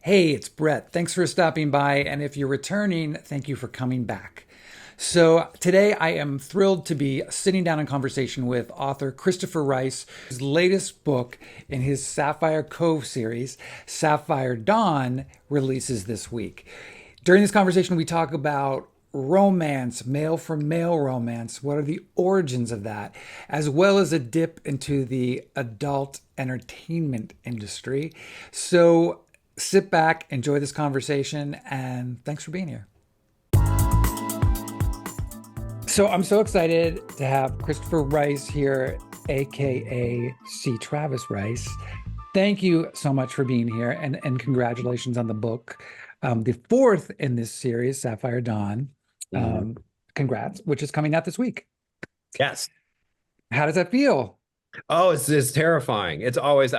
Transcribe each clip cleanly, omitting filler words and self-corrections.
Hey, it's Brett. Thanks for stopping by. And if you're returning, thank you for coming back. So, today I am thrilled to be sitting down in conversation with author Christopher Rice. His latest book in his Sapphire Cove series, Sapphire Dawn, releases this week. During this conversation, we talk about romance, male from male romance. What are the origins of that? As well as a dip into the adult entertainment industry. So, sit back, enjoy this conversation, and thanks for being here. So I'm so excited to have Christopher Rice here, aka C. Travis Rice. Thank you so much for being here, and congratulations on the book, the fourth in this series, Sapphire Dawn. Mhm. Congrats, which is coming out this week. Yes. How does that feel? Oh, it's terrifying. I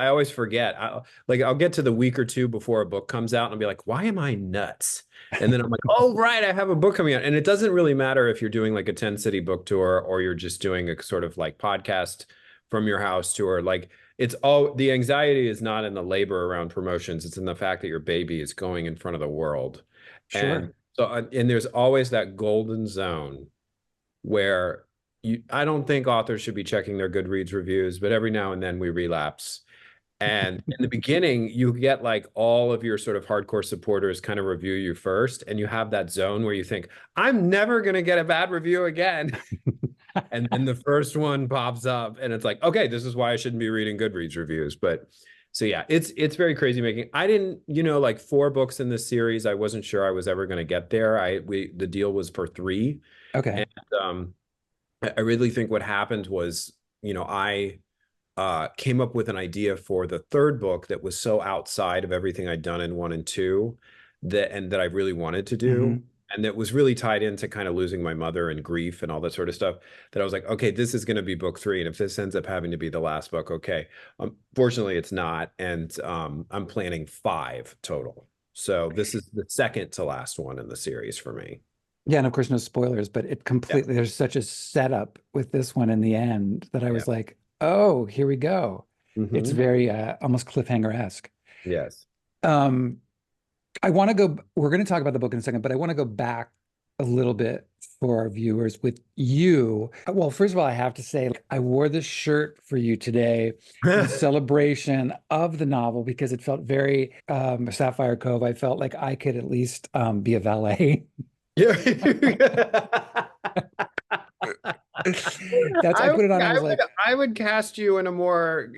always forget. I'll get to the week or two before a book comes out and I'll be like, why am I nuts? And then I'm like, oh, right, I have a book coming out. And it doesn't really matter if you're doing like a 10 city book tour or you're just doing a sort of like podcast from your house tour. Like it's all the anxiety is not in the labor around promotions. It's in the fact that your baby is going in front of the world. And Sure. so, and there's always that golden zone where I don't think authors should be checking their Goodreads reviews, but every now and then we relapse. And in the beginning, you get like all of your sort of hardcore supporters kind of review you first, and you have that zone where you think, I'm never going to get a bad review again. And then the first one pops up, and it's like, okay, this is why I shouldn't be reading Goodreads reviews. But so yeah, it's very crazy making. I didn't, like 4 books in this series. I wasn't sure I was ever going to get there. The deal was for 3. Okay. And I really think what happened was, I came up with an idea for the third book that was so outside of everything I'd done in 1 and 2 that I really wanted to do. Hmm. And that was really tied into kind of losing my mother and grief and all that sort of stuff. That I was like, okay, this is going to be book 3. And if this ends up having to be the last book, okay. Fortunately, it's not. And I'm planning 5 total. So this is the second to last one in the series for me. Yeah, and of course, no spoilers, but it Yeah. completely, there's such a setup with this one in the end that I Yeah. was like, oh, here we go. It's Hmm. very almost cliffhanger-esque. Yes. Um, I want to go, we're going to talk about the book in a second, but I want to go back a little bit for our viewers with you. Well, first of all, I have to say, I wore this shirt for you today in celebration of the novel because it felt very Sapphire Cove. I felt like I could at least be a valet. Yeah. I put it on. I I was would like, I would cast you in a more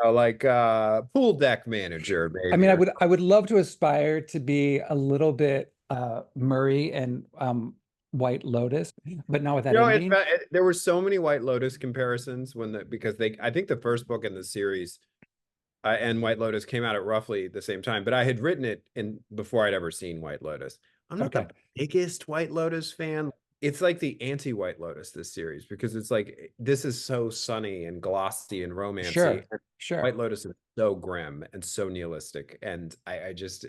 like pool deck manager I maybe mean, or I would love to aspire to be a little bit Murray and White Lotus, but not with that ending. there were so many White Lotus comparisons because I think the first book in the series and White Lotus came out at roughly the same time, but I had written it in before I'd ever seen White Lotus. I'm not Okay. the biggest White Lotus fan. It's like the anti-White Lotus, this series, because it's like this is so sunny and glossy and romancy. Sure. Sure. White Lotus is so grim and so nihilistic, and I just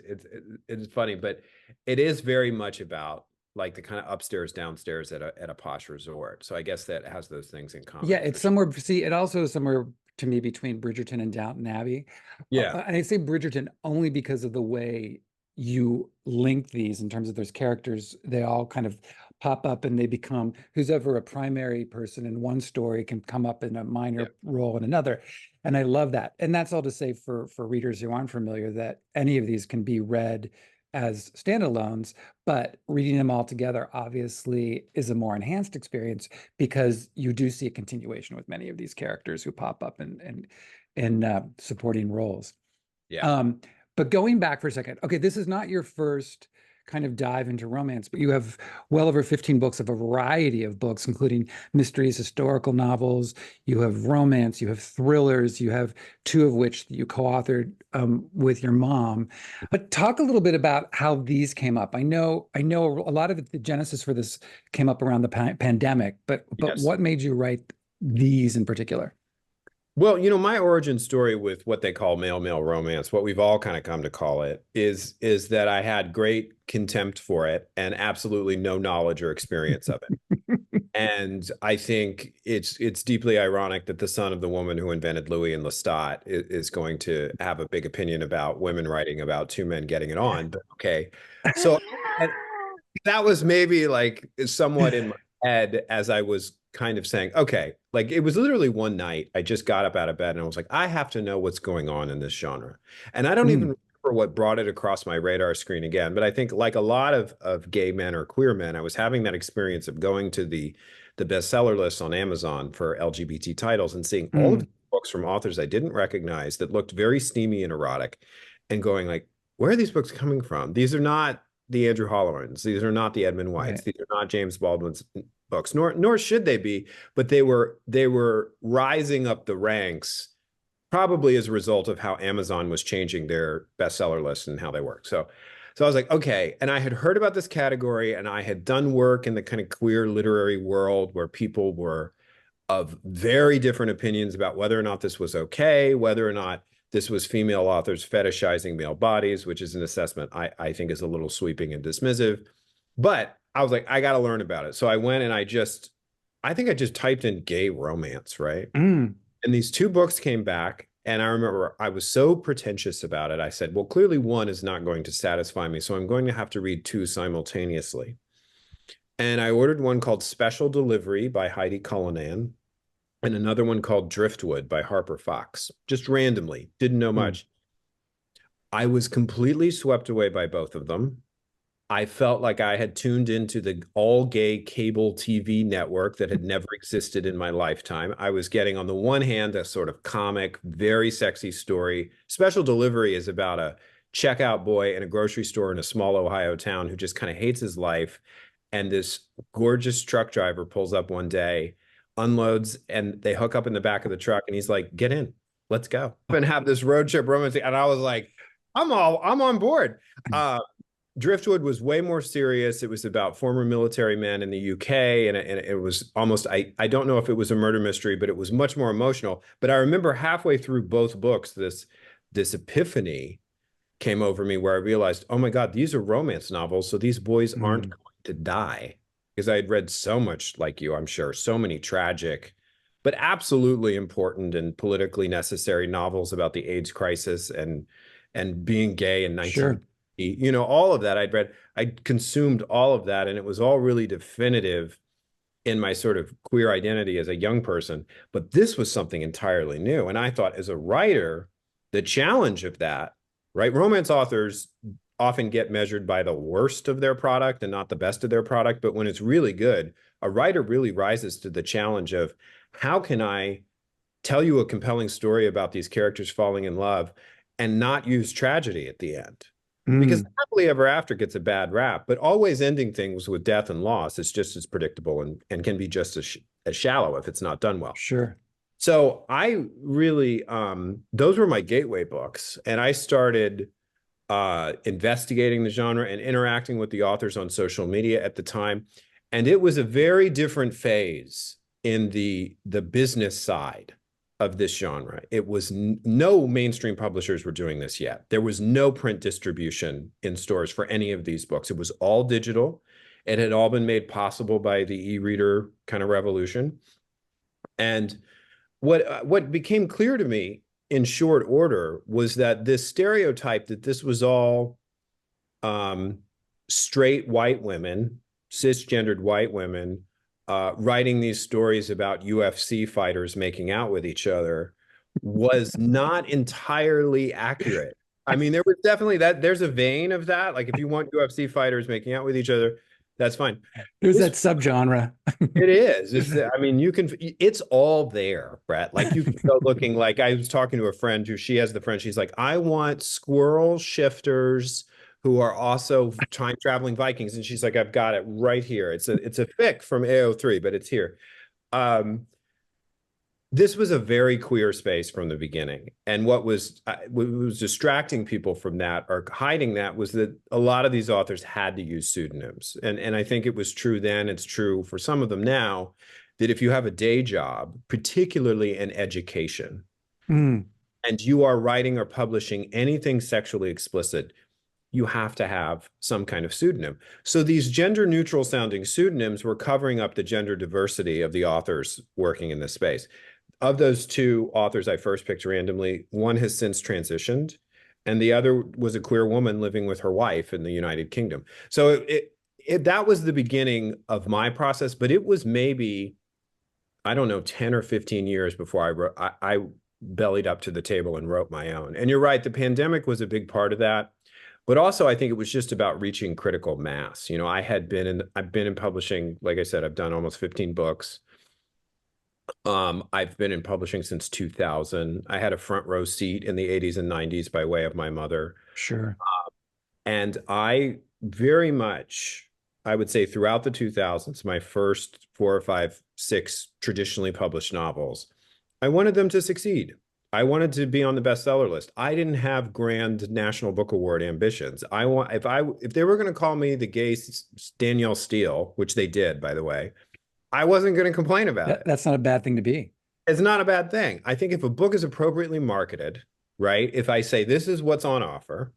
it's funny, but it is very much about like the kind of upstairs downstairs at a posh resort. So I guess that has those things in Yeah, common for it's sure. somewhere, see, it also is somewhere to me between Bridgerton and Downton Abbey. Yeah. And I say Bridgerton only because of the way you link these in terms of those characters. They all kind of pop up and they become who's ever a primary person in one story can come up in a Yeah. minor role in another. And I love that. And that's all to say for readers who aren't familiar that any of these can be read as standalones, but reading them all together obviously is a more enhanced experience because you do see a continuation with many of these characters who pop up in supporting roles. Yeah. Um, but going back for a second, okay, this is not your first kind of dive into romance, but you have well over 15 books of a variety of books, including mysteries, historical novels. You have romance, you have thrillers, you have 2 of which you co-authored with your mom. But talk a little bit about how these came up. I know a lot of the genesis for this came up around the pandemic, but Yes. what made you write these in particular? Well, my origin story with what they call male-male romance, what we've all kind of come to call it, is that I had great contempt for it and absolutely no knowledge or experience of it. And I think it's deeply ironic that the son of the woman who invented Louis and Lestat is going to have a big opinion about women writing about two men getting it on. But okay. So and that was maybe like somewhat in my head as I was kind of saying, okay, like it was literally one night I just got up out of bed and I was like, I have to know what's going on in this genre. And I don't even Mm, remember what brought it across my radar screen again, but I think like a lot of gay men or queer men, I was having that experience of going to the bestseller list on Amazon for LGBT titles and seeing all of the mm, books from authors I didn't recognize that looked very steamy and erotic and going like, where are these books coming from? These are not the Andrew Hollowans. These are not the Edmund Whites. right. These are not James Baldwin's books, nor should they be. But they were rising up the ranks, probably as a result of how Amazon was changing their bestseller list and how they work. So I was like, okay. And I had heard about this category, and I had done work in the kind of queer literary world where people were of very different opinions about whether or not this was okay, whether or not this was female authors fetishizing male bodies, which is an assessment I think is a little sweeping and dismissive. But I was like, I got to learn about it. So I went and I think I just typed in gay romance, right? Mm, And these two books came back. And I remember I was so pretentious about it. I said, well, clearly one is not going to satisfy me. So I'm going to have to read two simultaneously. And I ordered one called Special Delivery by Heidi Cullinan and another one called Driftwood by Harper Fox, just randomly, didn't know mm, much. I was completely swept away by both of them. I felt like I had tuned into the all gay cable TV network that had never existed in my lifetime. I was getting, on the one hand, a sort of comic, very sexy story. Special Delivery is about a checkout boy in a grocery store in a small Ohio town who just kind of hates his life. And this gorgeous truck driver pulls up one day, unloads, and they hook up in the back of the truck. And he's like, get in, let's go. And have this road trip romance. And I was like, I'm on board. Driftwood was way more serious. It was about former military men in the UK, and it was almost, I don't know if it was a murder mystery, but it was much more emotional. But I remember halfway through both books, this epiphany came over me where I realized, oh my God, these are romance novels, so these boys aren't mm, going to die. Because I had read so much, like you, I'm sure, so many tragic, but absolutely important and politically necessary novels about the AIDS crisis and being gay in 19, sure. all of that I'd read. I consumed all of that, and it was all really definitive in my sort of queer identity as a young person. But this was something entirely new. And I thought, as a writer, the challenge of that, right? Romance authors often get measured by the worst of their product and not the best of their product. But when it's really good, a writer really rises to the challenge of, how can I tell you a compelling story about these characters falling in love and not use tragedy at the end? Because Mm, happily ever after gets a bad rap, but always ending things with death and loss is just as predictable and can be just as shallow if it's not done well. sure. So I really, those were my gateway books. And I started investigating the genre and interacting with the authors on social media at the time. And it was a very different phase in the business side of this genre. It was no mainstream publishers were doing this yet. There was no print distribution in stores for any of these books. It was all digital. It had all been made possible by the e-reader kind of revolution. And what became clear to me in short order was that this stereotype that this was all um, straight white women, cisgendered white women, writing these stories about UFC fighters making out with each other was not entirely accurate. I mean, there was definitely that. There's a vein of that. Like, if you want UFC fighters making out with each other, that's fine. There's This that subgenre. it is. I mean, it's all there, Brett. Like, you can go looking. Like, I was talking to a friend who, she has the friend. She's like, I want squirrel shifters who are also time traveling Vikings. And she's like, I've got it right here. It's a fic from AO3, but it's here. Um, this was a very queer space from the beginning. And what was distracting people from that or hiding that was that a lot of these authors had to use pseudonyms. And I think it was true then, it's true for some of them now, that if you have a day job, particularly in education, Mm, and you are writing or publishing anything sexually explicit, you have to have some kind of pseudonym. So these gender neutral sounding pseudonyms were covering up the gender diversity of the authors working in this space. Of those two authors I first picked randomly, one has since transitioned, and the other was a queer woman living with her wife in the United Kingdom. So that was the beginning of my process, but it was maybe, I don't know, 10 or 15 years before I bellied up to the table and wrote my own. And you're right, the pandemic was a big part of that. But also, I think it was just about reaching critical mass. You know, I've been in publishing, like I said, I've done almost 15 books. I've been in publishing since 2000. I had a front row seat in the 80s and 90s by way of my mother. Sure. And I very much, I would say throughout the 2000s, my first 4 or 5, 6 traditionally published novels, I wanted them to succeed. I wanted to be on the bestseller list. I didn't have grand National Book Award ambitions. If they were going to call me the gay Danielle Steele, which they did, by the way, I wasn't going to complain about it. That's not a bad thing to be. It's not a bad thing. I think if a book is appropriately marketed, right? If I say this is what's on offer,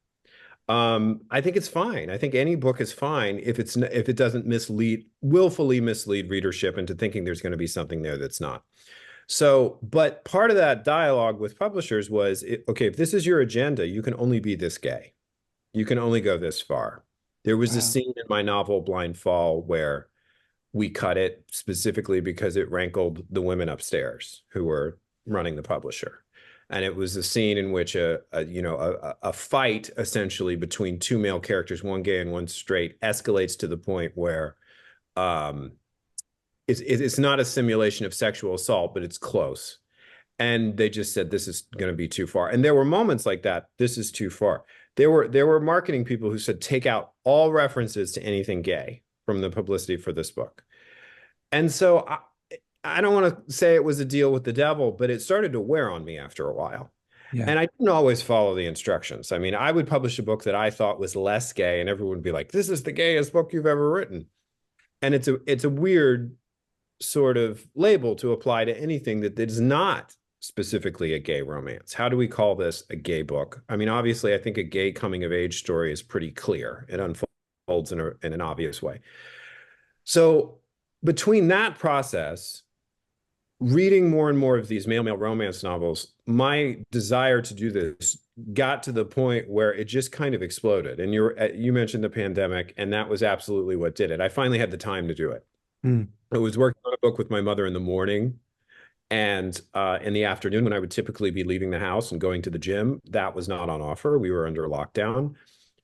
I think it's fine. I think any book is fine if it doesn't willfully mislead readership into thinking there's going to be something there that's not. So, but part of that dialogue with publishers was, okay, if this is your agenda, you can only be this gay. You can only go this far. There was a scene in my novel Blind Fall where we cut it specifically because it rankled the women upstairs who were running the publisher. And it was a scene in which a fight essentially between two male characters, one gay and one straight, escalates to the point where it's not a simulation of sexual assault, but it's close. And they just said, this is going to be too far. And there were moments like that. This is too far. There were marketing people who said, take out all references to anything gay from the publicity for this book. And so I don't want to say it was a deal with the devil, but it started to wear on me after a while. Yeah. And I didn't always follow the instructions. I mean, I would publish a book that I thought was less gay, and everyone would be like, this is the gayest book you've ever written. And it's a weird sort of label to apply to anything that is not specifically a gay romance. How do we call this a gay book? I mean, obviously, I think a gay coming of age story is pretty clear. It unfolds in an obvious way. So between that process, reading more and more of these male romance novels, my desire to do this got to the point where it just kind of exploded. And you mentioned the pandemic, and that was absolutely what did it. I finally had the time to do it. I was working on a book with my mother in the morning, and in the afternoon when I would typically be leaving the house and going to the gym, that was not on offer. We were under lockdown.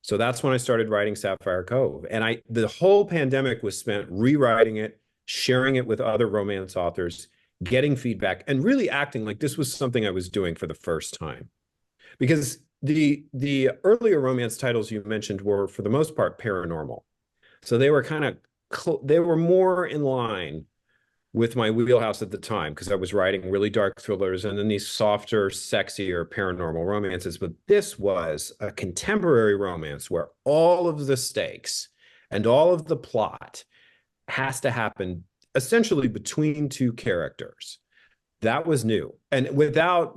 So that's when I started writing Sapphire Cove. And the whole pandemic was spent rewriting it, sharing it with other romance authors, getting feedback, and really acting like this was something I was doing for the first time. Because the earlier romance titles you mentioned were, for the most part, paranormal. So they were they were more in line with my wheelhouse at the time, because I was writing really dark thrillers and then these softer, sexier paranormal romances. But this was a contemporary romance where all of the stakes and all of the plot has to happen essentially between two characters. That was new. And without,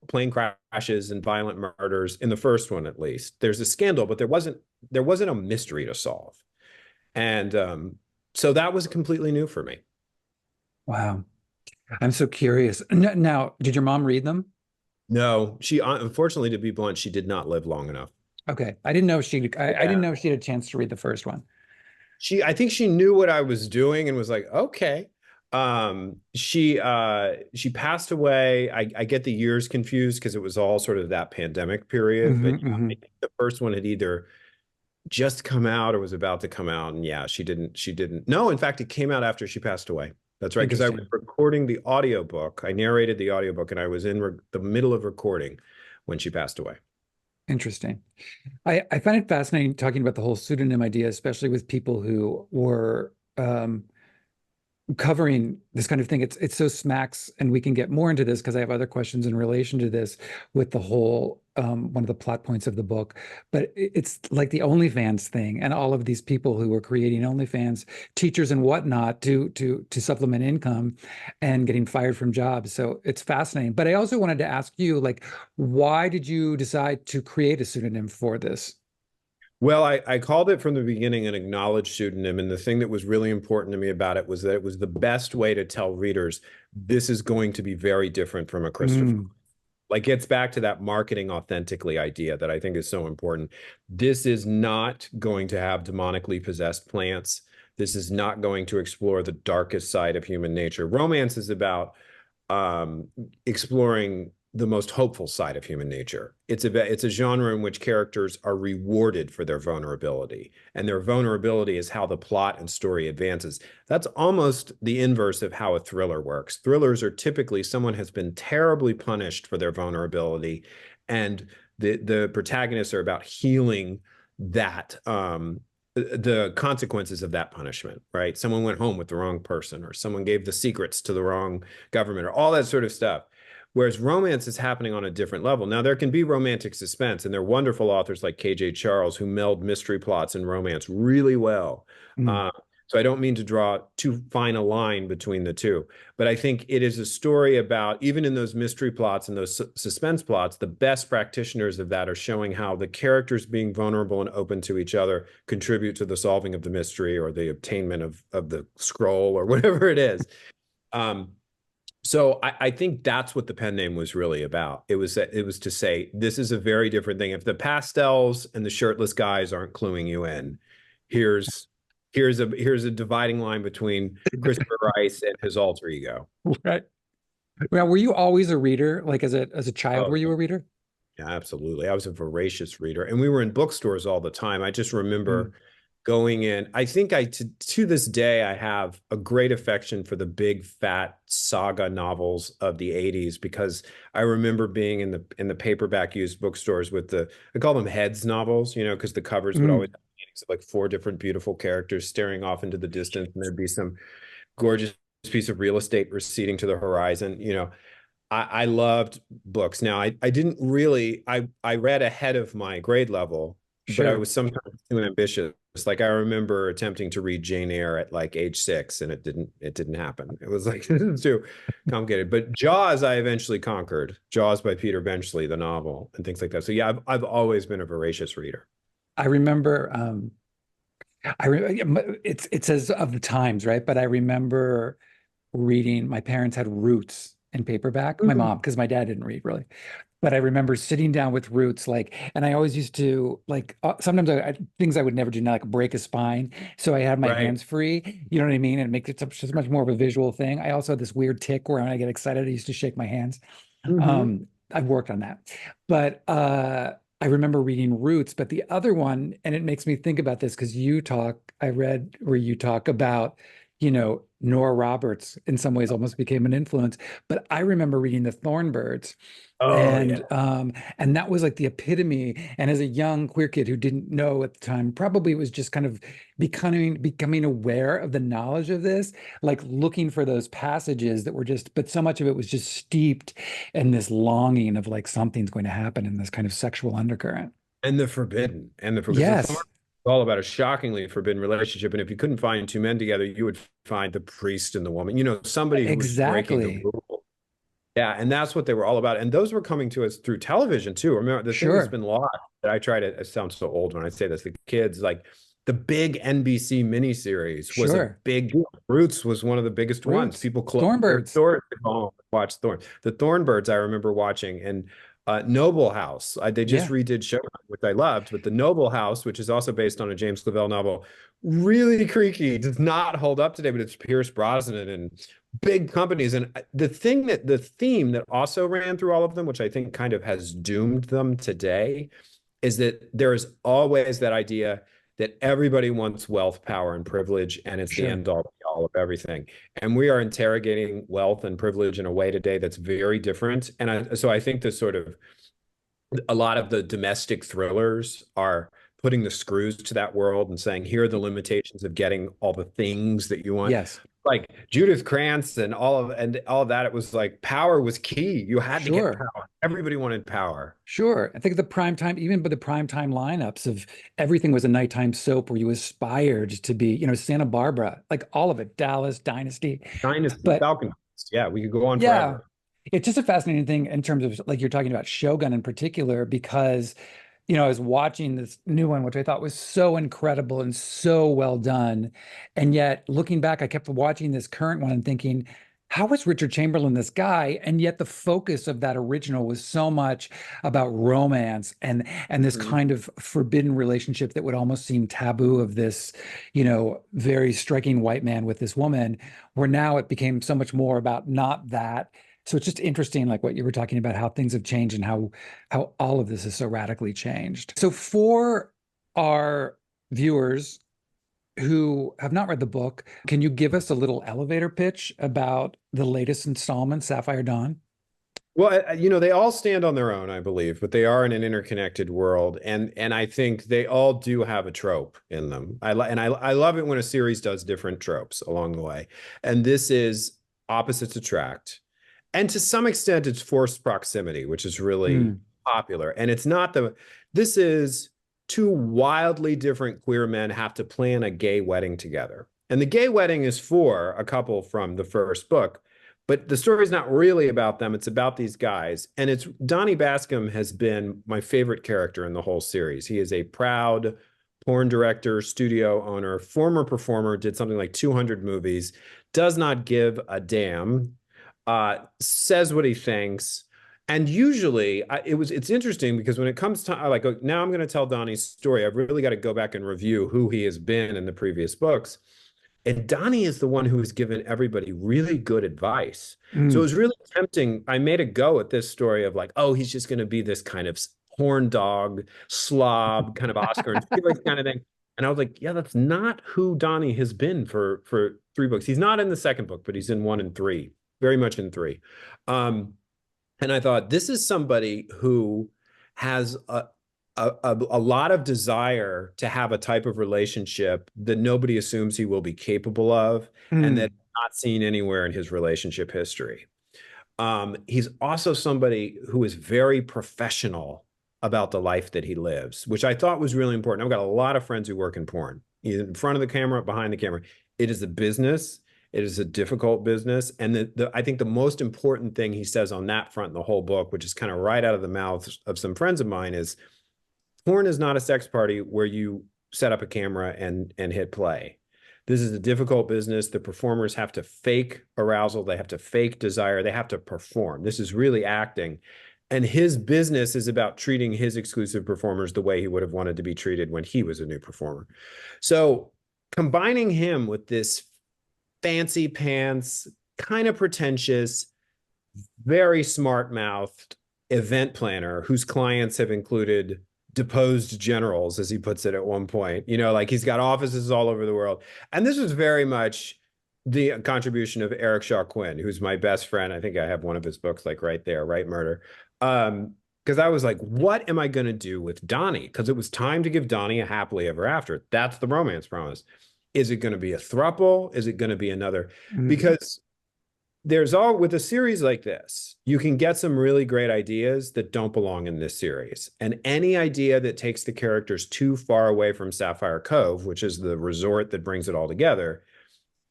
plane crashes and violent murders in the first one, at least. There's a scandal, but there wasn't a mystery to solve. And so that was completely new for me. Wow. I'm so curious. Now, did your mom read them? No, she, unfortunately, to be blunt, she did not live long enough. Okay. I didn't know she had a chance to read the first one. I think she knew what I was doing and was like, okay. She passed away. I get the years confused because it was all sort of that pandemic period. But I think the first one had either just come out or was about to come out. And yeah, she didn't. No, in fact, it came out after she passed away. That's right. Because I was recording the audiobook. I narrated the audiobook, and I was in the middle of recording when she passed away. Interesting. I find it fascinating talking about the whole pseudonym idea, especially with people who were covering this kind of thing. It's so smacks, and we can get more into this because I have other questions in relation to this with the whole one of the plot points of the book. But it's like the OnlyFans thing, and all of these people who were creating OnlyFans, teachers and whatnot, to supplement income, and getting fired from jobs. So it's fascinating. But I also wanted to ask you, like, why did you decide to create a pseudonym for this? Well, I called it from the beginning an acknowledged pseudonym. And the thing that was really important to me about it was that it was the best way to tell readers this is going to be very different from a Christopher. Mm, Like gets back to that marketing authentically idea that I think is so important. This is not going to have demonically possessed plants. This is not going to explore the darkest side of human nature. Romance is about um, exploring the most hopeful side of human nature. It's a genre in which characters are rewarded for their vulnerability, and their vulnerability is how the plot and story advances. That's almost the inverse of how a thriller works. Thrillers are typically someone has been terribly punished for their vulnerability, and the protagonists are about healing that the consequences of that punishment, right? Someone went home with the wrong person, or someone gave the secrets to the wrong government, or all that sort of stuff. Whereas romance is happening on a different level. Now, there can be romantic suspense, and there are wonderful authors like KJ Charles who meld mystery plots and romance really well. mm. Uh, so I don't mean to draw too fine a line between the two, but I think it is a story about, even in those mystery plots and those suspense plots, the best practitioners of that are showing how the characters being vulnerable and open to each other contribute to the solving of the mystery or the obtainment of the scroll or whatever it is. Um, so I think that's what the pen name was really about. It was to say this is a very different thing. If the pastels and the shirtless guys aren't cluing you in, here's here's a dividing line between Christopher Rice and his alter ego. Right. Well, were you always a reader? Like as a child, Oh, were you a reader? yeah, absolutely. I was a voracious reader, and we were in bookstores all the time. I just remember Mm, going in. I think to this day I have a great affection for the big fat saga novels of the 80s because I remember being in the paperback used bookstores with the I call them heads novels, because the covers would always mm. have paintings of like four different beautiful characters staring off into the distance, and there'd be some gorgeous piece of real estate receding to the horizon. I loved books. Now, I didn't really, I read ahead of my grade level, but I Sure. was sometimes too ambitious. Like I remember attempting to read Jane Eyre at like age 6, and it didn't happen. It was like this is too complicated. But Jaws, I eventually conquered. Jaws by Peter Benchley, the novel, and things like that. So yeah, I've always been a voracious reader. I remember it says of the times, right? But I remember reading, my parents had Roots in paperback. My Mhm. mom, because my dad didn't read really. But I remember sitting down with Roots, like, and I always used to like sometimes things I would never do, now, like break a spine. So I had my Right. hands free, you know what I mean? And it makes it so much more of a visual thing. I also had this weird tick where when I get excited, I used to shake my hands. Hmm. I've worked on that. But I remember reading Roots, but the other one, and it makes me think about this because I read where you talk about, Nora Roberts in some ways almost became an influence. But I remember reading The Thornbirds, Oh yeah. and that was like the epitome. And as a young queer kid who didn't know at the time, probably was just kind of becoming aware of the knowledge of this, like looking for those passages that were just, but so much of it was just steeped in this longing of like something's going to happen in this kind of sexual undercurrent. And the forbidden, because the thorn Yes, is all about a shockingly forbidden relationship. And if you couldn't find two men together, you would find the priest and the woman, somebody who was breaking the exactly. rule. Yeah, and that's what they were all about. And those were coming to us through television too. Remember, the thing that's Sure, been lost that I try to, it sounds so old when I say this, the kids, like the big NBC miniseries was a sure. big deal. Roots was one of the biggest ones. Roots, People closed their Thornbirds. doors to go home and watch Thorn. The Thornbirds I remember watching, and Noble House. They just Yeah, redid Show, which I loved, but the Noble House, which is also based on a James Clavell novel, really creaky, does not hold up today, but it's Pierce Brosnan and big companies. And the theme that also ran through all of them, which I think kind of has doomed them today, is that there is always that idea that everybody wants wealth, power, and privilege, and it's the sure. end all be all of everything. And we are interrogating wealth and privilege in a way today that's very different. And so I think this sort of a lot of the domestic thrillers are putting the screws to that world and saying, here are the limitations of getting all the things that you want. Yes, Like Judith Krantz and all of that, it was like power was key. You had to get sure. power. Everybody wanted power. Sure. I think the prime time, even by the prime time lineups of everything was a nighttime soap where you aspired to be, Santa Barbara, like all of it, Dallas, Dynasty. Dynasty, But Falcon. Yeah, we could go on yeah, forever. it's just a fascinating thing in terms of like you're talking about Shogun in particular, because I was watching this new one, which I thought was so incredible and so well done. And yet, looking back, I kept watching this current one and thinking, how was Richard Chamberlain this guy? And yet, the focus of that original was so much about romance and this Mhm. kind of forbidden relationship that would almost seem taboo of this, very striking white man with this woman, where now it became so much more about not that. So it's just interesting, like what you were talking about, how things have changed and how all of this is so radically changed. So for our viewers who have not read the book, can you give us a little elevator pitch about the latest installment, Sapphire Dawn? Well, they all stand on their own, I believe, but they are in an interconnected world, and I think they all do have a trope in them. I love it when a series does different tropes along the way, and this is opposites attract, and to some extent, it's forced proximity, which is really Mm, popular. And it's not the. This is two wildly different queer men have to plan a gay wedding together, and the gay wedding is for a couple from the first book, but the story's not really about them. It's about these guys. And it's Donnie Bascom has been my favorite character in the whole series. He is a proud porn director, studio owner, former performer, did something like 200 movies, does not give a damn, says what he thinks. And usually it's interesting because when it comes to like, now I'm going to tell Donnie's story. I've really got to go back and review who he has been in the previous books. And Donnie is the one who has given everybody really good advice. So it mm, was really tempting. I made a go at this story of like, oh, he's just going to be this kind of horn dog, slob, kind of Oscar and Felix kind of thing. And I was like, yeah, that's not who Donnie has been for three books. He's not in the second book, but he's in one and three, very much in three. Um, and I thought this is somebody who has a lot of desire to have a type of relationship that nobody assumes he will be capable of, and that mm, not seen anywhere in his relationship history. He's also somebody who is very professional about the life that he lives, which I thought was really important. I've got a lot of friends who work in porn, either in front of the camera, behind the camera. It is a business. It is a difficult business. And I think the most important thing he says on that front in the whole book, which is kind of right out of the mouths of some friends of mine, is porn is not a sex party where you set up a camera and hit play. This is a difficult business. The performers have to fake arousal. They have to fake desire. They have to perform. This is really acting. And his business is about treating his exclusive performers the way he would have wanted to be treated when he was a new performer. So combining him with this fancy pants, kind of pretentious, very smart mouthed event planner whose clients have included deposed generals, as he puts it at one point. Like he's got offices all over the world. And this was very much the contribution of Eric Shaw Quinn, who's my best friend. I think I have one of his books like right there, Right Murder. Because I was like, what am I going to do with Donnie? Because it was time to give Donnie a happily ever after. That's the romance promise. Is it going to be a throuple? Is it going to be another? mm. Because with a series like this, you can get some really great ideas that don't belong in this series. And any idea that takes the characters too far away from Sapphire Cove, which is the resort that brings it all together,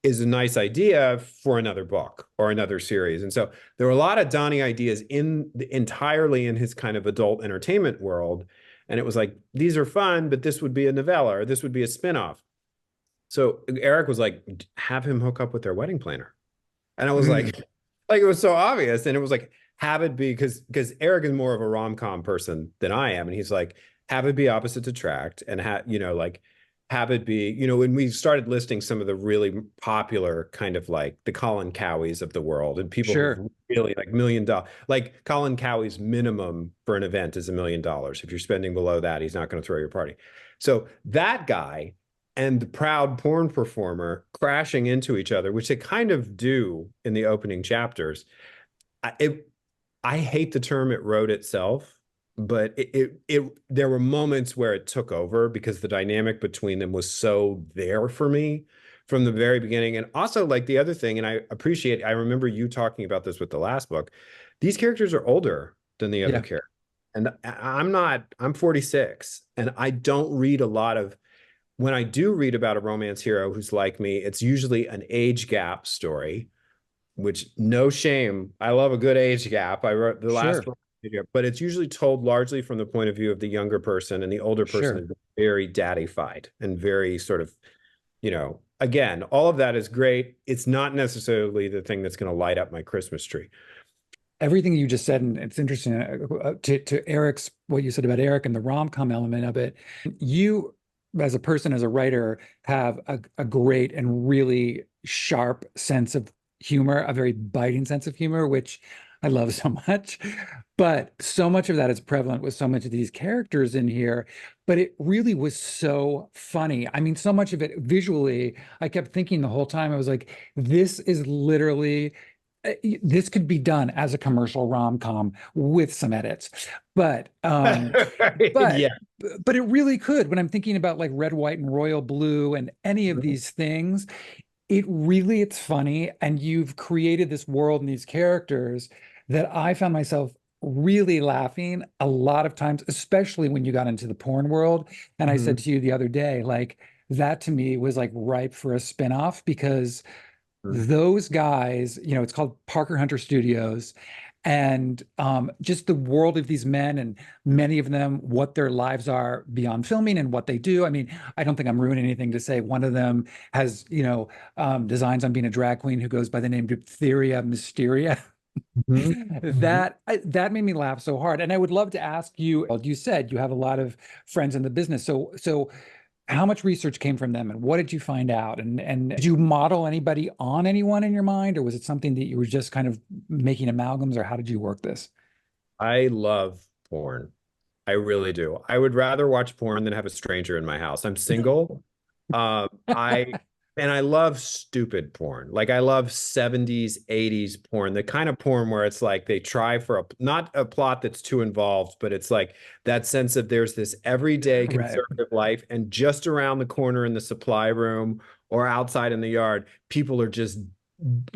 is a nice idea for another book or another series. And so there were a lot of Donnie ideas entirely in his kind of adult entertainment world. And it was like, these are fun, but this would be a novella or this would be a spinoff. So Eric was like, have him hook up with their wedding planner. And I was Mm, like it was so obvious. And it was like, have it be because Eric is more of a rom-com person than I am. And he's like, have it be opposites attract and like have it be, when we started listing some of the really popular kind of like the Colin Cowies of the world and people sure. who really like $1 million, like Colin Cowie's minimum for an event is $1 million. If you're spending below that, he's not going to throw your party. So that guy and the proud porn performer crashing into each other, which they kind of do in the opening chapters. I hate the term it wrote itself, but there were moments where it took over because the dynamic between them was so there for me from the very beginning. And also like the other thing, and I remember you talking about this with the last book, these characters are older than the other Yeah, characters. And I'm 46 and I don't read a lot of when I do read about a romance hero who's like me, it's usually an age gap story, which no shame. I love a good age gap. I wrote the last sure. one Yeah, but it's usually told largely from the point of view of the younger person, and the older person Sure. is very daddy-fied and very sort of, again, all of that is great. It's not necessarily the thing that's going to light up my Christmas tree. Everything you just said, and it's interesting to Eric's, what you said about Eric and the rom-com element of it. You, as a person, as a writer, have a great and really sharp sense of humor, a very biting sense of humor, which I love so much. But so much of that is prevalent with so much of these characters in here. But it really was so funny. I mean, so much of it visually, I kept thinking the whole time, I was like, this is literally this could be done as a commercial rom-com with some edits, but but Yeah. but it really could. When I'm thinking about like Red, White, and Royal Blue and any of these things, it's funny, and you've created this world and these characters that I found myself really laughing a lot of times, especially when you got into the porn world. And I said Mhm. to you the other day, like that to me was like ripe for a spinoff because those guys, it's called Parker Hunter Studios, and just the world of these men and many of them, what their lives are beyond filming and what they do. I mean, I don't think I'm ruining anything to say one of them has, designs on being a drag queen who goes by the name Diphtheria Mysteria. Mhm. Mhm. That made me laugh so hard. And I would love to ask you, well, you said you have a lot of friends in the business. So how much research came from them and what did you find out? And did you model anybody on anyone in your mind, or was it something that you were just kind of making amalgams, or how did you work this? I love porn. I really do. I would rather watch porn than have a stranger in my house. I'm single. I and I love stupid porn. Like I love 70s, 80s porn, the kind of porn where it's like they try for not a plot that's too involved, but it's like that sense of there's this everyday Right. conservative life, and just around the corner in the supply room or outside in the yard, people are just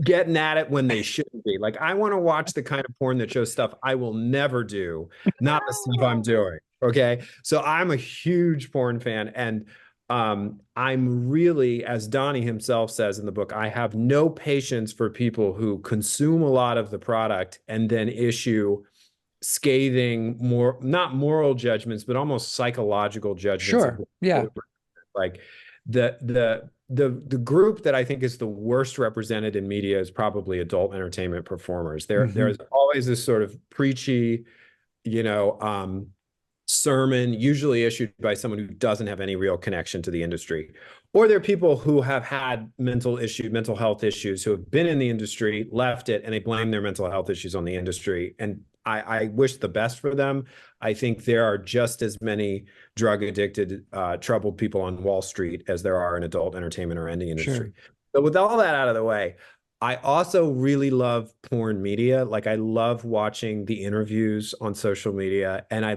getting at it when they shouldn't be. Like I want to watch the kind of porn that shows stuff I will never do, not the stuff I'm doing. Okay. So I'm a huge porn fan. And I'm really, as Donnie himself says in the book, I have no patience for people who consume a lot of the product and then issue scathing, more not moral judgments, but almost psychological judgments of Sure. Yeah. like the group that I think is the worst represented in media is probably adult entertainment performers. There's Hmm. always this sort of preachy, you know, sermon, usually issued by someone who doesn't have any real connection to the industry. Or there are people who have had mental health issues, who have been in the industry, left it, and they blame their mental health issues on the industry. And I wish the best for them. I think there are just as many drug addicted, troubled people on Wall Street as there are in adult entertainment or any industry. Sure. But with all that out of the way, I also really love porn media. Like I love watching the interviews on social media, and I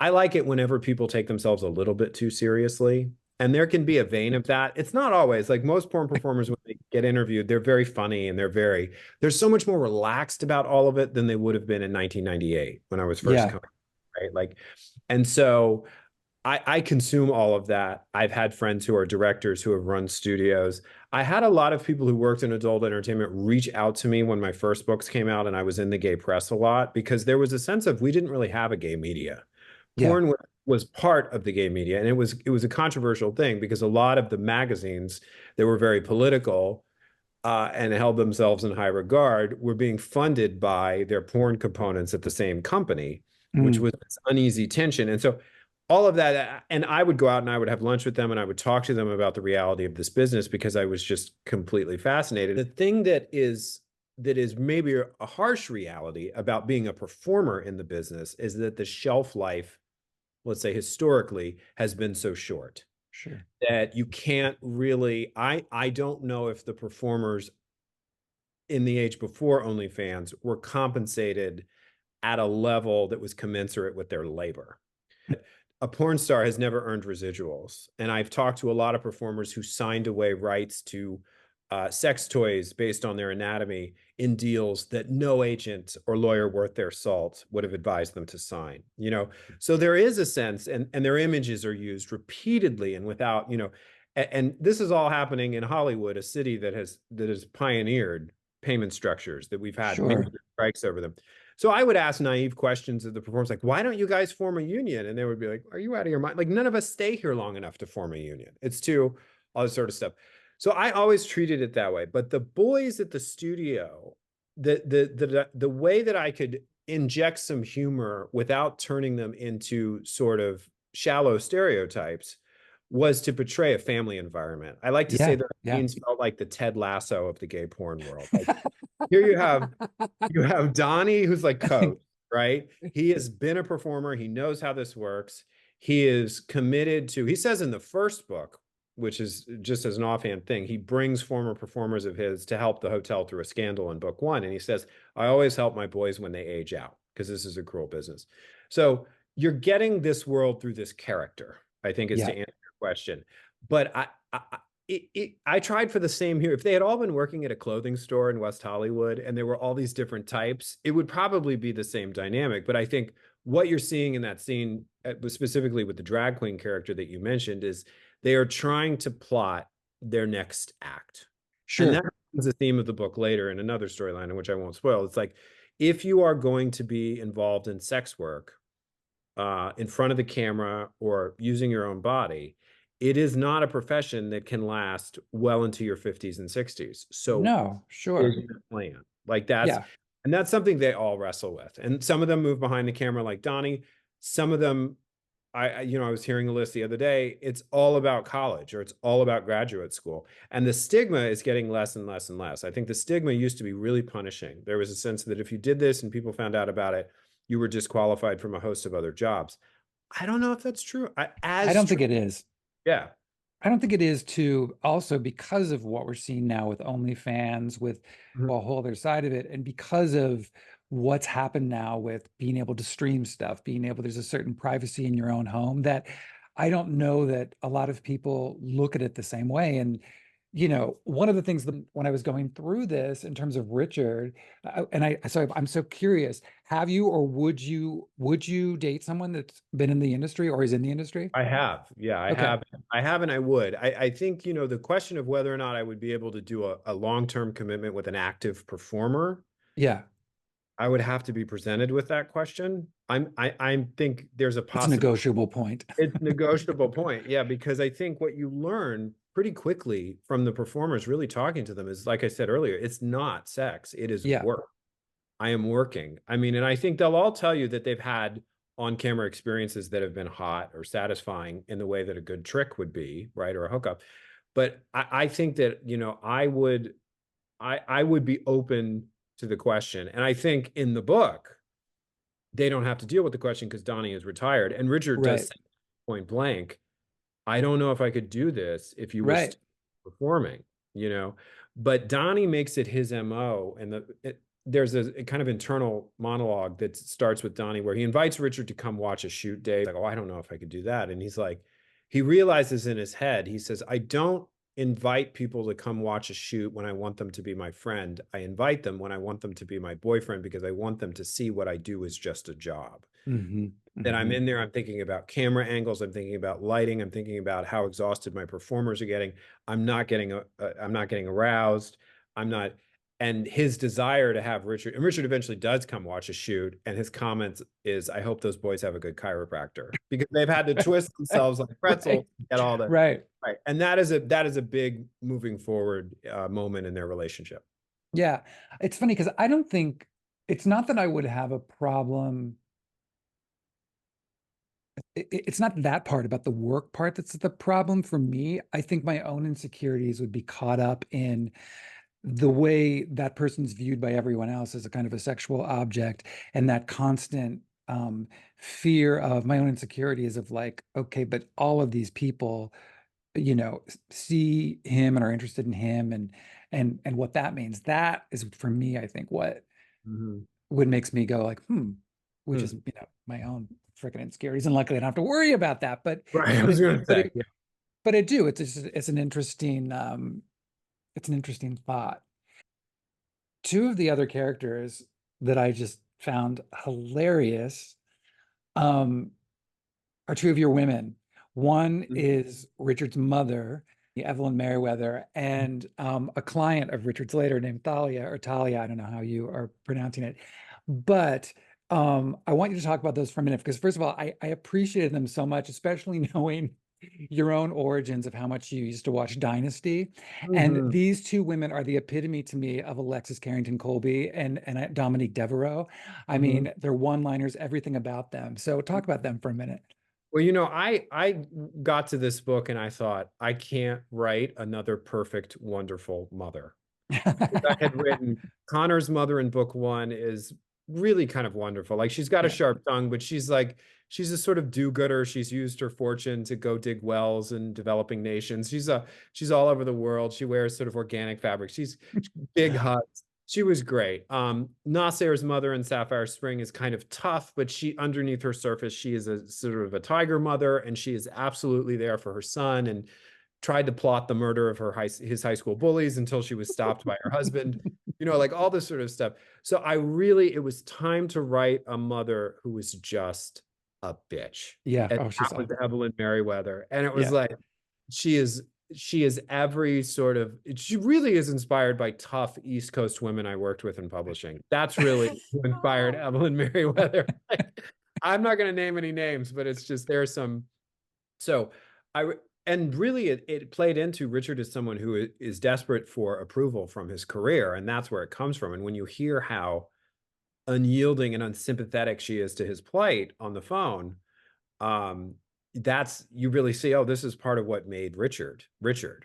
like it whenever people take themselves a little bit too seriously. And there can be a vein of that. It's not always like most porn performers when they get interviewed, they're very funny and they're so much more relaxed about all of it than they would have been in 1998 when I was first Yeah. coming, right? Like, and so I consume all of that. I've had friends who are directors who have run studios. I had a lot of people who worked in adult entertainment reach out to me when my first books came out and I was in the gay press a lot, because there was a sense of we didn't really have a gay media. Yeah. Was part of the gay media, and it was a controversial thing because a lot of the magazines that were very political, and held themselves in high regard, were being funded by their porn components at the same company, which Mm. was this uneasy tension. And so all of that, and I would go out and I would have lunch with them and I would talk to them about the reality of this business because I was just completely fascinated. The thing that is maybe a harsh reality about being a performer in the business is that the shelf life, let's say historically, has been so short Sure. that you can't really, I don't know if the performers in the age before OnlyFans were compensated at a level that was commensurate with their labor. A porn star has never earned residuals. And I've talked to a lot of performers who signed away rights to sex toys based on their anatomy in deals that no agent or lawyer worth their salt would have advised them to sign. So there is a sense, and their images are used repeatedly and without, and this is all happening in Hollywood, a city that has pioneered payment structures that we've had many Sure. strikes over them. So I would ask naive questions of the performers, like, why don't you guys form a union? And they would be like, are you out of your mind? Like, none of us stay here long enough to form a union. It's too, all this sort of stuff. So I always treated it that way. But the boys at the studio, the way that I could inject some humor without turning them into sort of shallow stereotypes was to portray a family environment. I like to say Yeah, that yeah. scenes felt like the Ted Lasso of the gay porn world. Like, here you have Donnie, who's like coach, right? He has been a performer. He knows how this works. He is committed to, he says in the first book, which is just as an offhand thing, he brings former performers of his to help the hotel through a scandal in book one. And he says, I always help my boys when they age out because this is a cruel business. So you're getting this world through this character, I think, is to Yeah, answer your question. But I tried for the same here. If they had all been working at a clothing store in West Hollywood and there were all these different types, it would probably be the same dynamic. But I think what you're seeing in that scene, specifically with the drag queen character that you mentioned, is they are trying to plot their next act. And that sure. is a theme of the book later in another storyline, in which I won't spoil. It's like, if you are going to be involved in sex work in front of the camera or using your own body, it is not a profession that can last well into your 50s and 60s. So No, is sure. your plan. Like that's, Yeah. and that's something they all wrestle with. And some of them move behind the camera like Donnie. Some of them, I was hearing a list the other day. It's all about college or it's all about graduate school. And the stigma is getting less and less and less. I think the stigma used to be really punishing. There was a sense that if you did this and people found out about it, you were disqualified from a host of other jobs. I don't know if that's true. I As don't true. think it is. Yeah. I don't think it is too, also because of what we're seeing now with OnlyFans, with Mhm. a whole other side of it, and because of what's happened now with being able to stream stuff, being able, there's a certain privacy in your own home that I don't know that a lot of people look at it the same way. And, one of the things that when I was going through this in terms of Richard, so I'm so curious, have you or would you date someone that's been in the industry or is in the industry? I have. Yeah, I Okay. have. I have and I would. I think, the question of whether or not I would be able to do a long-term commitment with an active performer, Yeah. I would have to be presented with that question. I think there's a It's a possibility. negotiable point. It's a negotiable point. Yeah, because I think what you learn pretty quickly from the performers really talking to them is, like I said earlier, it's not sex, it is Yeah. work. I am working. I mean, and I think they'll all tell you that they've had on-camera experiences that have been hot or satisfying in the way that a good trick would be, right? Or a hookup. But I think that, I would be open to the question. And I think in the book, they don't have to deal with the question because Donnie is retired. And Richard does Right. say point blank, I don't know if I could do this if you were Right. still performing, but Donnie makes it his MO. And there's a kind of internal monologue that starts with Donnie where he invites Richard to come watch a shoot day. Like, oh, I don't know if I could do that. And he's like, he realizes in his head, he says, I don't invite people to come watch a shoot when I want them to be my friend. I invite them when I want them to be my boyfriend because I want them to see what I do is just a job. Hmm. That I'm Hmm. in there, I'm thinking about camera angles, I'm thinking about lighting, I'm thinking about how exhausted my performers are getting. I'm not getting aroused. I'm not, and his desire to have Richard, and Richard eventually does come watch a shoot, and his comments is, I hope those boys have a good chiropractor because they've had to twist themselves like pretzels Right. to get all the Right. right. And that is a big moving forward moment in their relationship. Yeah. It's funny because I don't think it's not that I would have a problem. It's not that part about the work part that's the problem for me. I think my own insecurities would be caught up in the way that person's viewed by everyone else as a kind of a sexual object and that constant fear of my own insecurities of like, okay, but all of these people, see him and are interested in him and what that means. That is for me, I think, what Mhm. would makes me go like, which is, Hmm. my own freaking insecurities. And luckily I don't have to worry about that. But Right. I but was it going to but say, it yeah. but I do. It's an interesting thought. Two of the other characters that I just found hilarious um, are two of your women. One is Richard's mother, Evelyn Merriweather, and a client of Richard's later named Thalia or Talia. I don't know how you are pronouncing it. But I want you to talk about those for a minute because first of all, I appreciated them so much, especially knowing your own origins of how much you used to watch Dynasty. And Mhm. these two women are the epitome to me of Alexis Carrington Colby and Dominique Devereaux. I Mhm. mean, they're one-liners, everything about them. So talk about them for a minute. Well, I got to this book and I thought, I can't write another perfect, wonderful mother. I had written Connor's mother in book one is really kind of wonderful. Like she's got a Yeah. sharp tongue, but she's a sort of do-gooder. She's used her fortune to go dig wells in developing nations. She's all over the world. She wears sort of organic fabric. She's big hugs. She was great. Nasser's mother in Sapphire Spring is kind of tough, but she underneath her surface, she is a sort of a tiger mother, and she is absolutely there for her son and tried to plot the murder of his high school bullies until she was stopped by her husband. Like all this sort of stuff. So it was time to write a mother who was just a bitch. Yeah. And Oh, that she's was awesome. Evelyn Merriweather. And it was Yeah. like, she is she is every sort of she really is inspired by tough East Coast women I worked with in publishing. That's really who inspired Evelyn Merriweather. I'm not going to name any names, but it's just there's some. So I and really it played into Richard as someone who is desperate for approval from his career, and that's where it comes from. And when you hear how unyielding and unsympathetic she is to his plight on the phone, um, that's you really see, oh, this is part of what made Richard,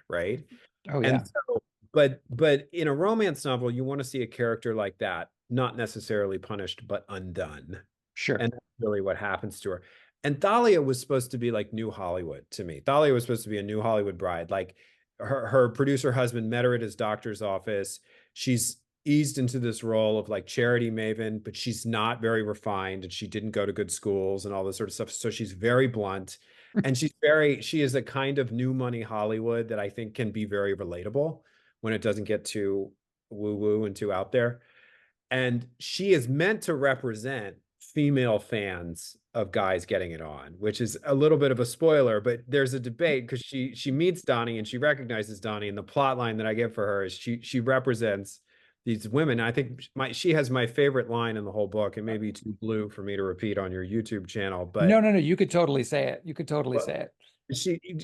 right? Oh, And yeah. so, but in a romance novel, you want to see a character like that, not necessarily punished, but undone. Sure. And that's really what happens to her. And Thalia was supposed to be like New Hollywood to me. Thalia was supposed to be a New Hollywood bride. Like her producer husband met her at his doctor's office. She's eased into this role of like charity maven, but she's not very refined and she didn't go to good schools and all this sort of stuff. So she's very blunt and she is a kind of new money Hollywood that I think can be very relatable when it doesn't get too woo woo and too out there. And she is meant to represent female fans of guys getting it on, which is a little bit of a spoiler, but there's a debate because she meets Donnie and she recognizes Donnie, and the plot line that I get for her is she represents these women. I think she has my favorite line in the whole book. It may be too blue for me to repeat on your YouTube channel, No, but no, no. You could totally say it. You could totally say it.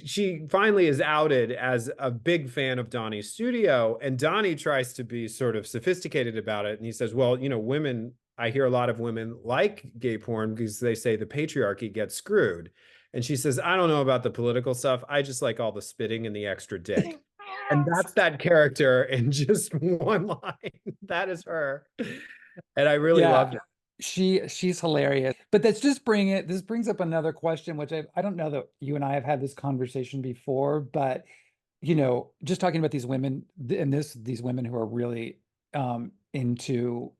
she finally is outed as a big fan of Donnie's studio, and Donnie tries to be sort of sophisticated about it, and he says, well, women, I hear a lot of women like gay porn because they say the patriarchy gets screwed. And she says, I don't know about the political stuff, I just like all the spitting and the extra dick. And that's that character in just one line. That is her. And I really loved Yeah, it. she's hilarious. But that's just this brings up another question, which I don't know that you and I have had this conversation before, but just talking about these women and these women who are really into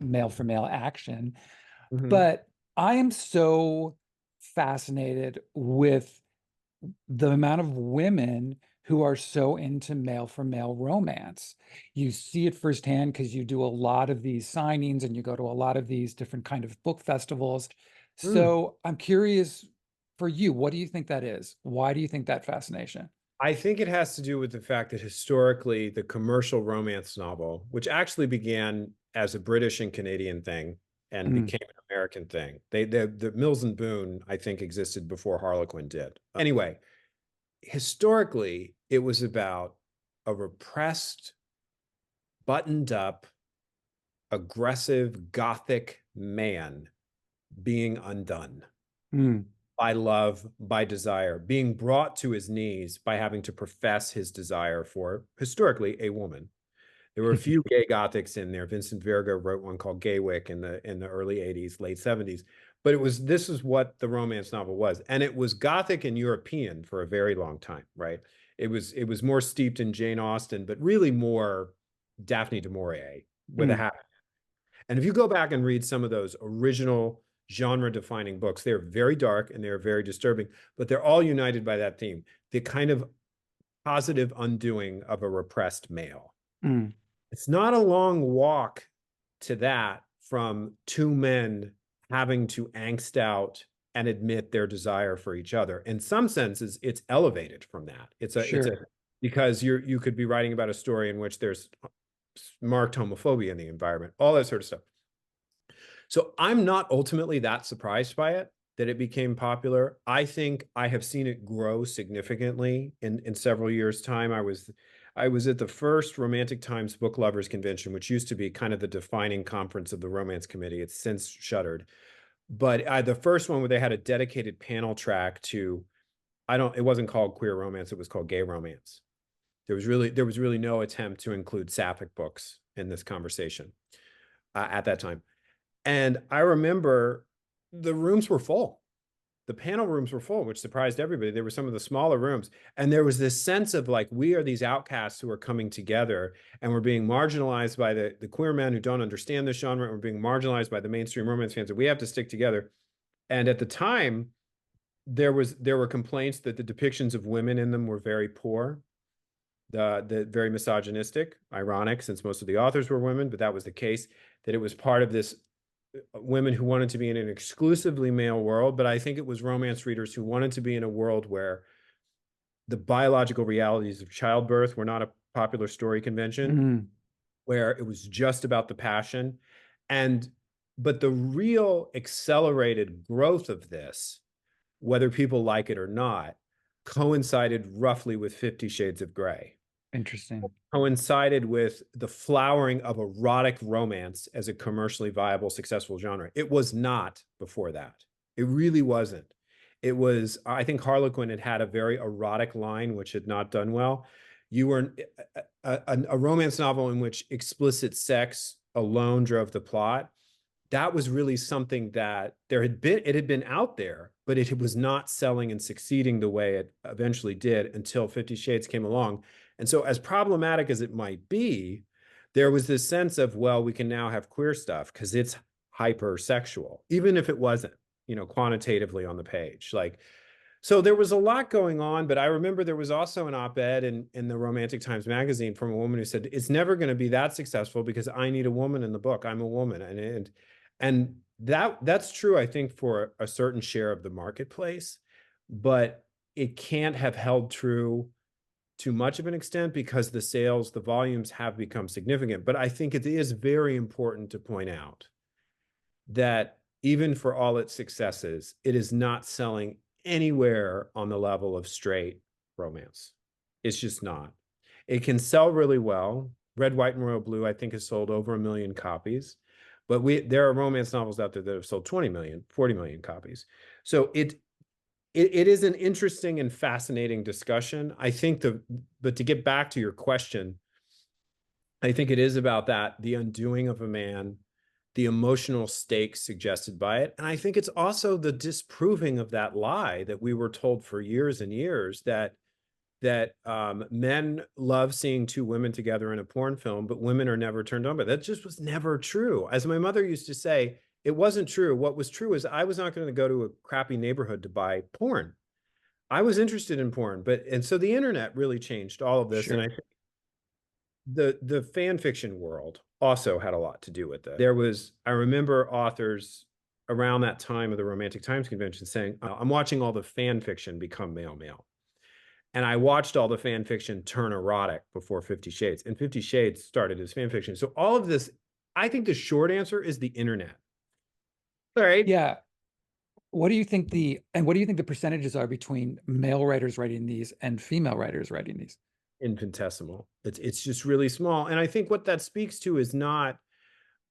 male for male action. Mhm. But I am so fascinated with the amount of women who are so into male for male romance. You see it firsthand because you do a lot of these signings and you go to a lot of these different kind of book festivals. Mm. So I'm curious for you, what do you think that is? Why do you think that fascination? I think it has to do with the fact that historically, the commercial romance novel, which actually began as a British and Canadian thing and Mm, became an American thing, the Mills and Boon, I think, existed before Harlequin did. Anyway, historically, it was about a repressed, buttoned up, aggressive, gothic man being undone mm, by love, by desire, being brought to his knees by having to profess his desire for historically a woman. There were a few gay gothics in there. Vincent Verga wrote one called Gaywick in the early 80s, late 70s. But this is what the romance novel was. And it was gothic and European for a very long time, right? It was more steeped in Jane Austen, but really more Daphne du Maurier with a mm, hat. And if you go back and read some of those original genre defining books, they're very dark and they're very disturbing, but they're all united by that theme, the kind of positive undoing of a repressed male. mm, It's not a long walk to that from two men having to angst out and admit their desire for each other. In some senses, it's elevated from that. It's a sure. because you could be writing about a story in which there's marked homophobia in the environment, all that sort of stuff. So I'm not ultimately that surprised by it, that it became popular. I think I have seen it grow significantly in several years' time. I was at the first Romantic Times Book Lovers Convention, which used to be kind of the defining conference of the Romance Committee. It's since shuttered. But the first one where they had a dedicated panel track to, it wasn't called queer romance, it was called gay romance. There was really no attempt to include sapphic books in this conversation at that time. And I remember the rooms were full. The panel rooms were full, which surprised everybody. There were some of the smaller rooms. And there was this sense of like, we are these outcasts who are coming together and we're being marginalized by the queer men who don't understand this genre. And we're being marginalized by the mainstream romance fans. And we have to stick together. And at the time, there were complaints that the depictions of women in them were very poor, the very misogynistic, ironic since most of the authors were women, but that was the case, that it was part of this women who wanted to be in an exclusively male world. But I think it was romance readers who wanted to be in a world where the biological realities of childbirth were not a popular story convention, where it was just about the passion. But the real accelerated growth of this, whether people like it or not, coincided roughly with 50 Shades of Grey. Interesting. Coincided with the flowering of erotic romance as a commercially viable, successful genre. It was not before that. It really wasn't. It was, I think Harlequin had a very erotic line, which had not done well. You were a romance novel in which explicit sex alone drove the plot. That was really something that it had been out there, but it was not selling and succeeding the way it eventually did until 50 Shades came along. And so as problematic as it might be, there was this sense of, well, we can now have queer stuff because it's hypersexual, even if it wasn't, quantitatively on the page. So there was a lot going on, but I remember there was also an op-ed in the Romantic Times magazine from a woman who said, it's never going to be that successful because I need a woman in the book. I'm a woman. And that's true, I think, for a certain share of the marketplace, but it can't have held true to much of an extent because the volumes have become significant. But I think it is very important to point out that even for all its successes, it is not selling anywhere on the level of straight romance. It's just not. It can sell really well. Red, White, and Royal Blue, I think, has sold over 1 million copies. But there are romance novels out there that have sold 20 million, 40 million copies. So it is an interesting and fascinating discussion. I think but to get back to your question, I think it is about that, the undoing of a man, the emotional stakes suggested by it. And I think it's also the disproving of that lie that we were told for years and years that men love seeing two women together in a porn film, but women are never turned on. But that just was never true. As my mother used to say, it wasn't true. What was true is I was not going to go to a crappy neighborhood to buy porn. I was interested in porn, and so the internet really changed all of this. Sure. And I think the fan fiction world also had a lot to do with it. I remember authors around that time of the Romantic Times convention saying, I'm watching all the fan fiction become male. And I watched all the fan fiction turn erotic before 50 Shades. And 50 Shades started as fan fiction. So all of this, I think the short answer is the internet. All right. Yeah. What do you think the percentages are between male writers writing these and female writers writing these? Infinitesimal. It's just really small. And I think what that speaks to is not,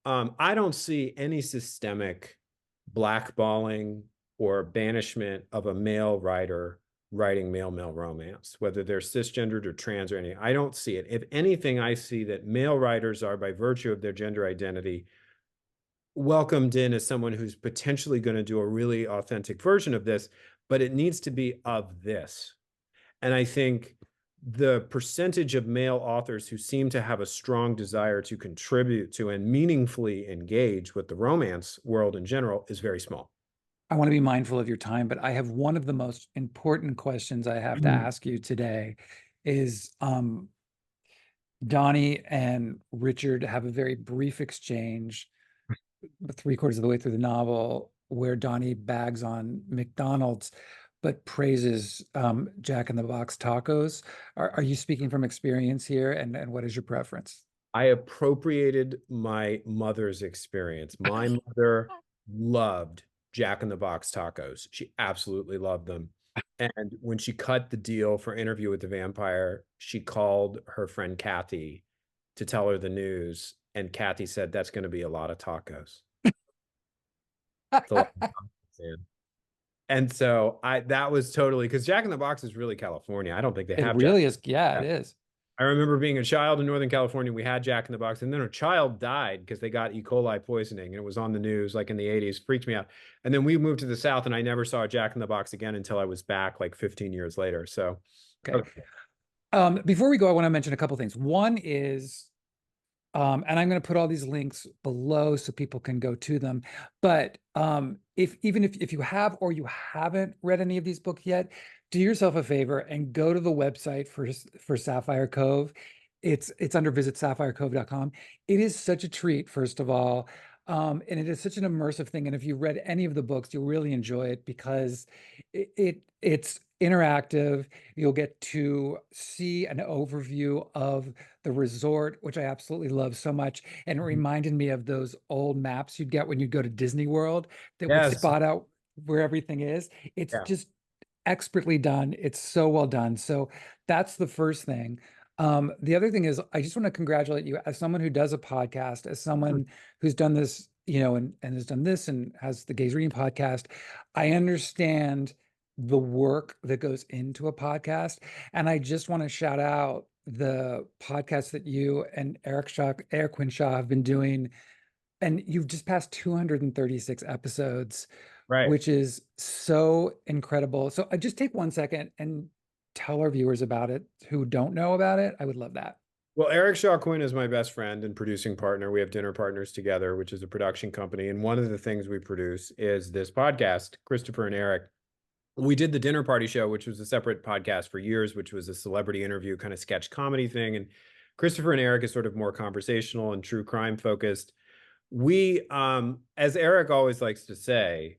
I don't see any systemic blackballing or banishment of a male writer writing male romance, whether they're cisgendered or trans or anything. I don't see it. If anything, I see that male writers are, by virtue of their gender identity, welcomed in as someone who's potentially going to do a really authentic version of this, but it needs to be of this. And I think the percentage of male authors who seem to have a strong desire to contribute to and meaningfully engage with the romance world in general is very small. I want to be mindful of your time, but I have one of the most important questions I have to ask you today is Donnie and Richard have a very brief exchange 3/4 of the way through the novel where Donnie bags on McDonald's but praises Jack in the Box tacos. Are you speaking from experience here, and what is your preference? I appropriated my mother's experience. My mother loved Jack in the Box tacos. She absolutely loved them. And when she cut the deal for Interview with the Vampire, she called her friend Kathy to tell her the news. And Kathy said, "That's going to be a lot of tacos." It's a lot of tacos, man. And so that was totally because Jack in the Box is really California. I don't think they It have Jack. really is. Yeah, it Yeah. is. I remember being a child in Northern California. We had Jack in the Box, and then a child died because they got E. coli poisoning, and it was on the news like in the 80s. Freaked me out. And then we moved to the South, and I never saw Jack in the Box again until I was back like 15 years later. So, Okay. okay. Before we go, I want to mention a couple things. One is, and I'm going to put all these links below so people can go to them. But if you have or you haven't read any of these books yet, do yourself a favor and go to the website for Sapphire Cove. It's under visit sapphirecove.com. It is such a treat, first of all. And it is such an immersive thing. And if you read any of the books, you'll really enjoy it because it's interactive. You'll get to see an overview of the resort, which I absolutely love so much. And it reminded me of those old maps you'd get when you go to Disney World that would Yes. spot out where everything is. It's Yeah. just expertly done. It's so well done. So that's the first thing. The other thing is, I just want to congratulate you as someone who does a podcast, as someone who's done this, and has done this and has the Gaze Reading podcast. I understand the work that goes into a podcast. And I just want to shout out the podcast that you and Eric Quinshaw have been doing. And you've just passed 236 episodes, Right. which is so incredible. So I just take 1 second and tell our viewers about it who don't know about it. I would love that. Well, Eric Shaw Quinn is my best friend and producing partner. We have Dinner Partners Together, which is a production company. And one of the things we produce is this podcast, Christopher and Eric. We did the Dinner Party Show, which was a separate podcast for years, which was a celebrity interview kind of sketch comedy thing. And Christopher and Eric is sort of more conversational and true crime focused. We, as Eric always likes to say,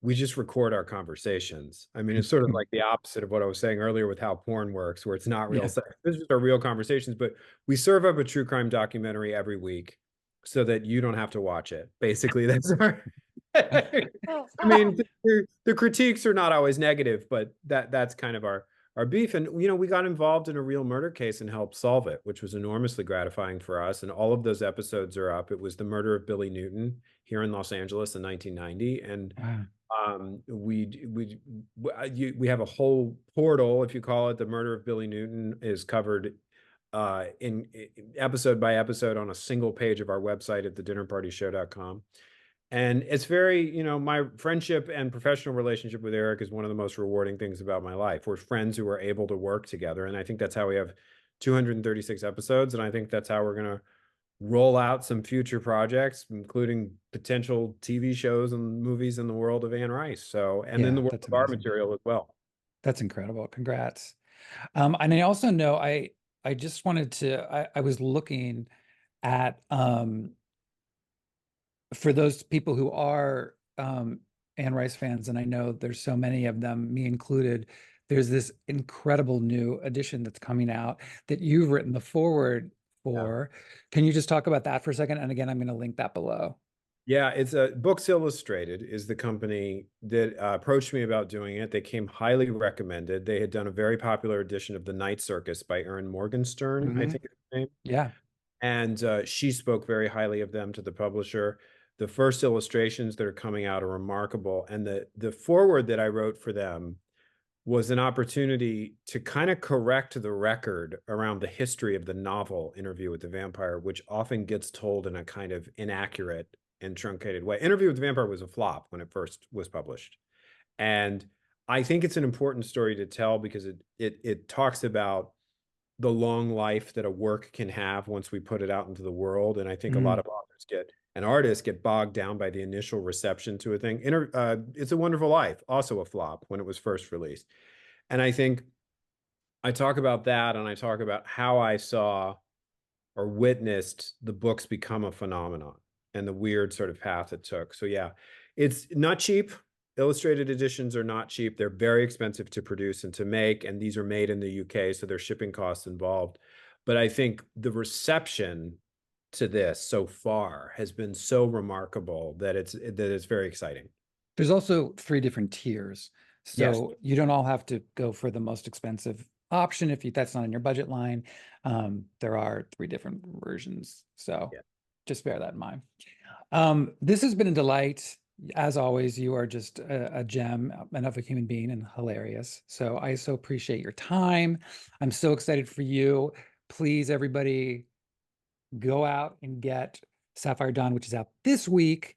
we just record our conversations. I mean, it's sort of like the opposite of what I was saying earlier with how porn works, where it's not real Yeah. sex. This is our real conversations, but we serve up a true crime documentary every week so that you don't have to watch it. Basically, that's our. I mean, the critiques are not always negative, but that's kind of our beef. And we got involved in a real murder case and helped solve it, which was enormously gratifying for us. And all of those episodes are up. It was the murder of Billy Newton here in Los Angeles in 1990, and Wow. we have a whole portal, if you call it. The murder of Billy Newton is covered in episode by episode on a single page of our website at thedinnerpartyshow.com. And it's very, my friendship and professional relationship with Eric is one of the most rewarding things about my life. We're friends who are able to work together. And I think that's how we have 236 episodes. And I think that's how we're going to roll out some future projects, including potential TV shows and movies in the world of Anne Rice. So, and in Yeah, the world that's of our amazing. material as well. That's incredible. Congrats. And I also know I just wanted to I was looking at for those people who are Anne Rice fans, and I know there's so many of them, me included, there's this incredible new edition that's coming out that you've written the forward Yeah. for. Can you just talk about that for a second? And again, I'm going to link that below. Yeah, it's Books Illustrated is the company that approached me about doing it. They came highly recommended. They had done a very popular edition of The Night Circus by Erin Morgenstern, I think is her name. Yeah. And she spoke very highly of them to the publisher. The first illustrations that are coming out are remarkable. And the foreword that I wrote for them was an opportunity to kind of correct the record around the history of the novel Interview with the Vampire, which often gets told in a kind of inaccurate and truncated way. Interview with the Vampire was a flop when it first was published. And I think it's an important story to tell because it talks about the long life that a work can have once we put it out into the world. And I think a lot of authors and artists get bogged down by the initial reception to a thing. It's a Wonderful Life, also a flop when it was first released. And I think I talk about that, and I talk about how I saw or witnessed the books become a phenomenon and the weird sort of path it took. So yeah, it's not cheap. Illustrated editions are not cheap. They're very expensive to produce and to make, and these are made in the UK, so there's shipping costs involved. But I think the reception to this so far has been so remarkable that it's very exciting. There's also 3 different tiers. Yes. So you don't all have to go for the most expensive option if that's not in your budget line. There are 3 different versions. So Yeah. just bear that in mind. This has been a delight. As always, you are just a gem and of a human being and hilarious. So I so appreciate your time. I'm so excited for you. Please, everybody, go out and get Sapphire Dawn, which is out this week.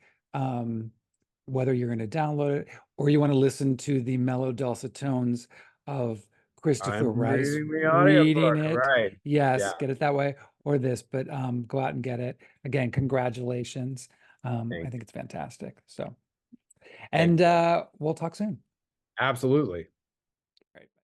Whether you're going to download it or you want to listen to the mellow dulcet tones of Christopher I'm Rice reading the reading audiobook, it. right? Yes, Yeah. get it that way or this, but go out and get it. Again, congratulations. I Thank think you. it's fantastic. So, Thank and you. we'll talk soon. Absolutely.